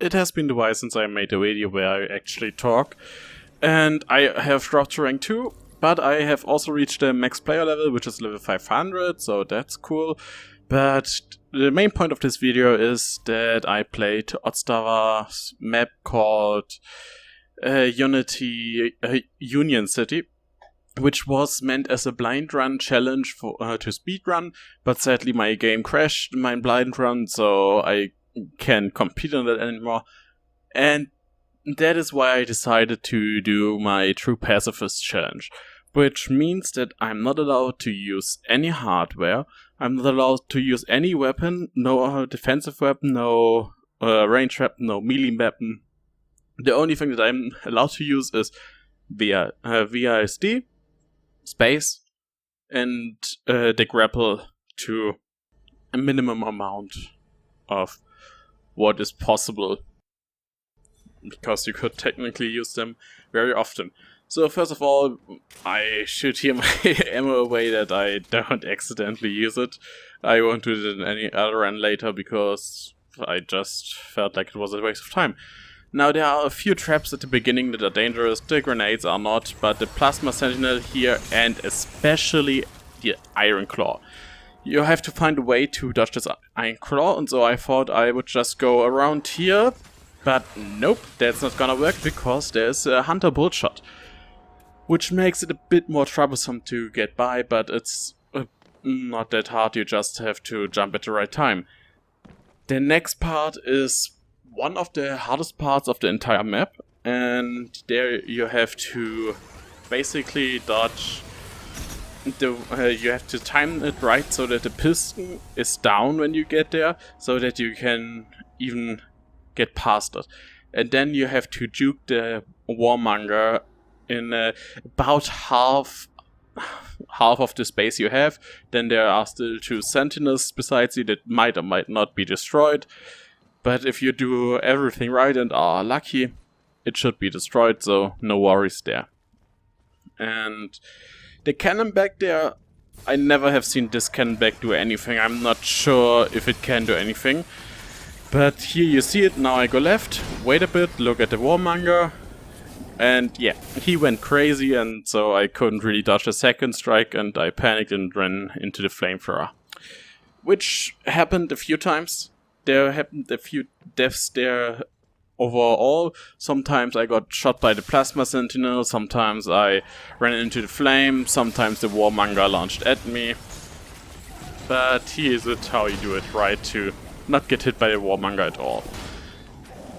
it has been a while since I made a video where I actually talk. And I have dropped to rank 2, but I have also reached the max player level, which is level 500, so that's cool. But the main point of this video is that I played Otzdarva's map called Union City, which was meant as a blind run challenge for to speedrun, but sadly my game crashed in my blind run, so I can't compete on that anymore. And that is why I decided to do my True Pacifist challenge, which means that I'm not allowed to use any hardware, I'm not allowed to use any weapon, no defensive weapon, no range weapon, no melee weapon. The only thing that I'm allowed to use is VISD, space, and the grapple to a minimum amount of what is possible, because you could technically use them very often. So first of all, I should hear my ammo away that I don't accidentally use it. I won't do it in any other run later because I just felt like it was a waste of time. Now there are a few traps at the beginning that are dangerous, the grenades are not, but the plasma sentinel here and especially the iron claw. You have to find a way to dodge this iron claw, and so I thought I would just go around here, but nope, that's not gonna work because there's a hunter bullshot, which makes it a bit more troublesome to get by, but it's not that hard, you just have to jump at the right time. The next part is one of the hardest parts of the entire map, and there you have to basically dodge you have to time it right so that the piston is down when you get there, so that you can even get past it. And then you have to juke the warmonger in about half of the space you have. Then there are still 2 sentinels besides you that might or might not be destroyed. But if you do everything right and are lucky, it should be destroyed, so no worries there. And the cannon back there, I never have seen this cannon back do anything. I'm not sure if it can do anything. But here you see it, now I go left, wait a bit, look at the warmonger. And yeah, he went crazy, and so I couldn't really dodge a second strike, and I panicked and ran into the flamethrower. Which happened a few times. There happened a few deaths there overall. Sometimes I got shot by the plasma sentinel, sometimes I ran into the flame, sometimes the warmonger launched at me. But here's it how you do it right to not get hit by the warmonger at all.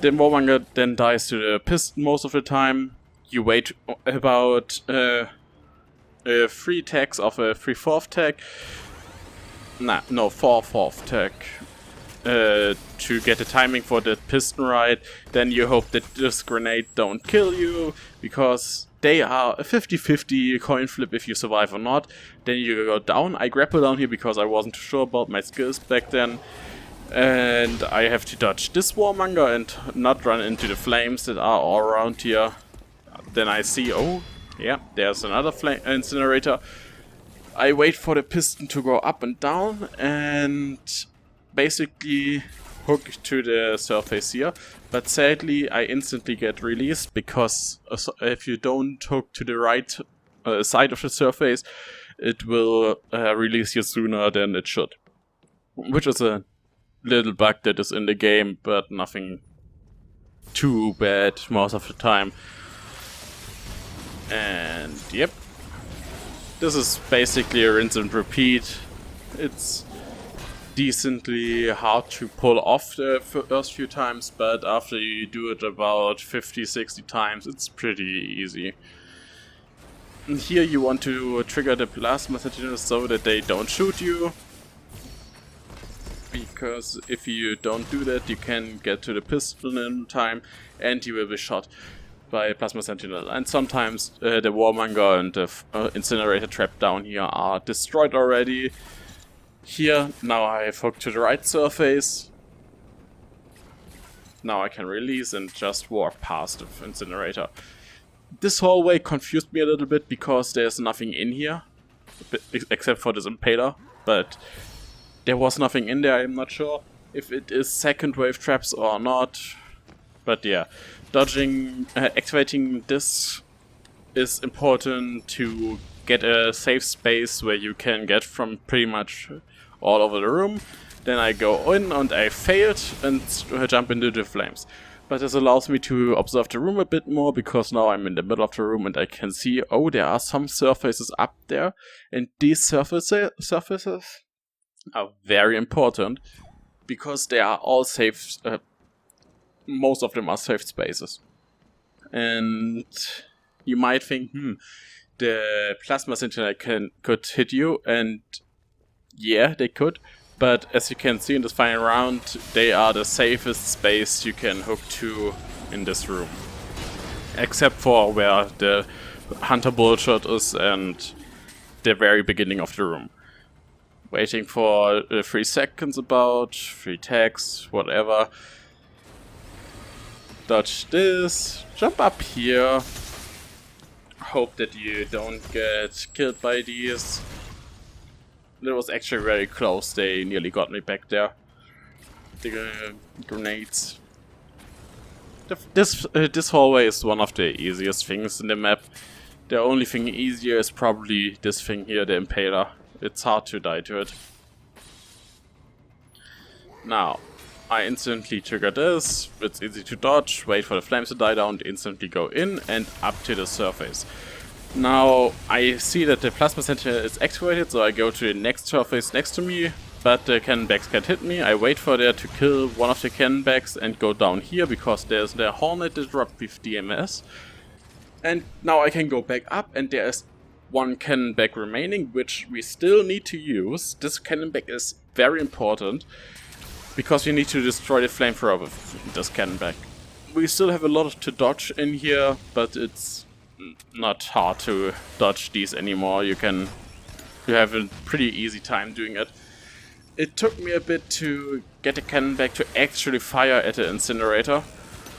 The warmonger then dies to the piston most of the time. You wait about 3 tags of a 3/4 tag. 4/4 tag. To get the timing for the piston right. Then you hope that this grenade don't kill you, because they are a 50-50 coin flip if you survive or not. Then you go down. I grapple down here because I wasn't sure about my skills back then. And I have to dodge this warmonger and not run into the flames that are all around here. Then I see, oh, yeah, there's another flame incinerator. I wait for the piston to go up and down and basically hook to the surface here. But sadly, I instantly get released because if you don't hook to the right side of the surface, it will release you sooner than it should. Which is a little bug that is in the game, but nothing too bad most of the time. And yep, this is basically a rinse and repeat. It's decently hard to pull off the first few times, but after you do it about 50-60 times, it's pretty easy. And here you want to trigger the plasma sentinels so that they don't shoot you, because if you don't do that, you can get to the piston in time and you will be shot by a plasma sentinel. And sometimes the warmonger and the incinerator trap down here are destroyed already. Here, now I have hooked to the right surface. Now I can release and just walk past the incinerator. This hallway confused me a little bit because there's nothing in here, except for this impaler, but there was nothing in there. I'm not sure if it is second wave traps or not. But yeah, activating this is important to get a safe space where you can get from pretty much all over the room. Then I go in and I failed and jump into the flames. But this allows me to observe the room a bit more, because now I'm in the middle of the room and I can see, oh, there are some surfaces up there, and these surfaces are very important because they are all safe. Most of them are safe spaces. And you might think, the plasma sentinel could hit you, and yeah, they could. But as you can see in this final round, they are the safest space you can hook to in this room. Except for where the hunter bullshot is and the very beginning of the room. Waiting for 3 seconds about, 3 tags, whatever. Dodge this, jump up here. Hope that you don't get killed by these. That was actually very close, they nearly got me back there. The grenades. This hallway is one of the easiest things in the map. The only thing easier is probably this thing here, the impaler. It's hard to die to it. Now, I instantly trigger this, it's easy to dodge, wait for the flames to die down, instantly go in and up to the surface. Now, I see that the plasma sentinel is activated, so I go to the next surface next to me, but the cannonbags can't hit me. I wait for there to kill one of the cannonbags and go down here, because there's the hornet that dropped with DMS. And now I can go back up, and there is one cannonbag remaining, which we still need to use. This cannonbag is very important, because we need to destroy the flamethrower with this cannonbag. We still have a lot to dodge in here, but it's not hard to dodge these anymore. You have a pretty easy time doing it. It took me a bit to get the cannonbag to actually fire at the incinerator,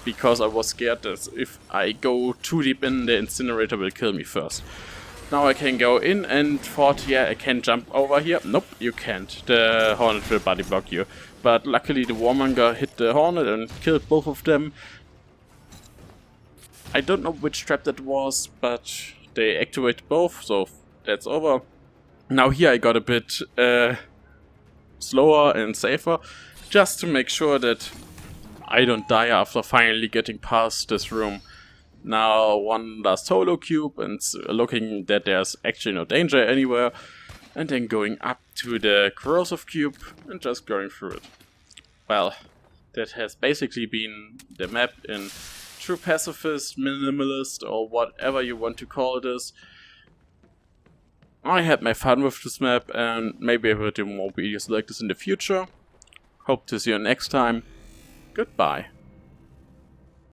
because I was scared that if I go too deep in, the incinerator will kill me first. Now I can go in and thought, yeah, I can jump over here. Nope, you can't. The hornet will body block you. But luckily the warmonger hit the hornet and killed both of them. I don't know which trap that was, but they activated both, so that's over. Now here I got a bit slower and safer, just to make sure that I don't die after finally getting past this room. Now one last holo cube and looking that there's actually no danger anywhere, and then going up to the corrosive cube and just going through it. Well, that has basically been the map in True Pacifist, Minimalist, or whatever you want to call this. I had my fun with this map, and maybe I will do more videos like this in the future. Hope to see you next time. Goodbye.